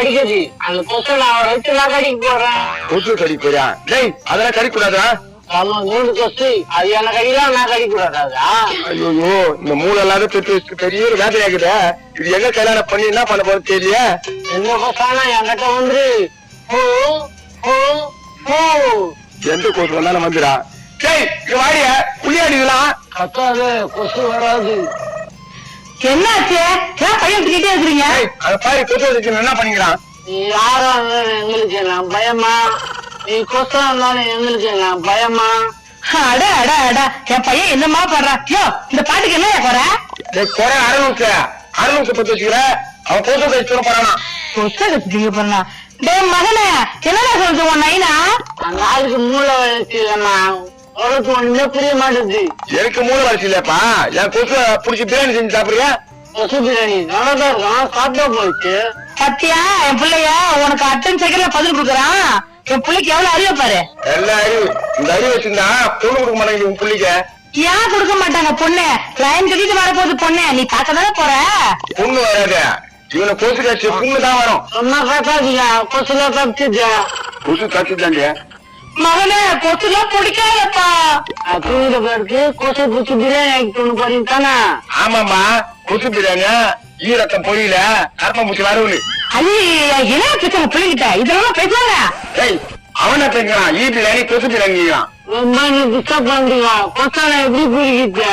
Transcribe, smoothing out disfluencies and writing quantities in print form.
கடிக்குது. அந்த கொசு நான் வச்சு நான் கடிக்க போறேன். கொசு கடிக்க போறியா? டேய் அதெல்லாம் கடிக்க கூடாதா? ஆமா, 3 கொசு. அது என்ன கடிக்கலாம், நான் கடிக்க கூடாதா? ஐயோ இந்த மூளை இல்லாத பெரிய ஒரு வேதையாகுதே. இது எங்க கல்யாணம் பண்ணி என்ன பண்ண போறது தெரியல. என்ன கொசானா என்கிட்ட வந்து எந்த கொசு வந்தாலும் வந்துடா. டேய் இங்க வாடிய புளியாடிக்கலாம். கத்தாது, கொசு வராது. என்னாச்சு? ஏன் பையன் திட்டே இருக்கிறீங்க? அத பாரு கொசு வச்சு என்ன பண்ணிக்கிறான். நீ யாரா இருந்தாலும் எங்களுக்கு நான் பயமா? நீ கொசா இருந்தாலும் எங்களுக்கு நான் பயமா? அட அட அட என் பையன் என்னமா பண்றா? யோ இந்த பாட்டுக்கு என்ன குறை? குறை அறுநூத்தி பத்து வச்சுக்கிற. அவன் கொசு கழிச்சு போறானா? கொசை கத்துட்டீங்க பண்ணா. டேய் மகனே, என்னடா சொல்றது உன் நைனா? அந்த ஆளுக்கு மூளை வச்சுலம்மா, உனக்கு ஒண்ணுமே புரிய மாட்டேங்குது. எனக்கு மூளை வளர்ச்சி இல்லப்பா. என் கொசு புடிச்சு பிரியாணி செஞ்சு சாப்பிடுறியா? கொசு பிரியாணி நல்லாதான் இருக்கும், சாப்பிட்டா போயிடுச்சு. பத்தியா என் பிள்ளைய உனக்கு அட்டன் செகண்ட்ல பதில் கொடுக்குறான். என் பிள்ளைக்கு எவ்வளவு அறிவு பாரு. எல்லா அறிவு இந்த அறிவு வச்சிருந்தா பொண்ணு கொடுக்க மாட்டேங்குது உன் புள்ளிக்க. ஏன் கொடுக்க மாட்டாங்க பொண்ணு? லைன் கட்டிட்டு வரப்போகுது பொண்ணு. நீ பார்க்க தானே போற. பொண்ணு வராது. இவனை கொசு கட்சி பொண்ணு தான் வரும். சும்மா காட்டாதீங்க, கொசுல தப்பிச்சுச்சு. கொசு கட்சிதாண்டி. மகனே கொசுலாம் பிடிக்காதப்பா. தூங்கிட்ட பேருக்கு கொசு பூச்சி பிரியாணி ஆக்கிட்டு போறீங்க தானே? ஆமாமா கொசு பிரியாணி ஈரத்தம் பொரியல கரப்பம் பூச்சி வரவுல. அது என்ன பிரச்சனை பிள்ளைகிட்ட? இதெல்லாம் பேசுவாங்க. ஏய் அவனை பேசுறான். ஈ பிரியாணி கொசு பிரியாணி. ரொம்ப டிஸ்டர்ப் பண்றீங்க. கொசான எப்படி பிரிக்கிட்டு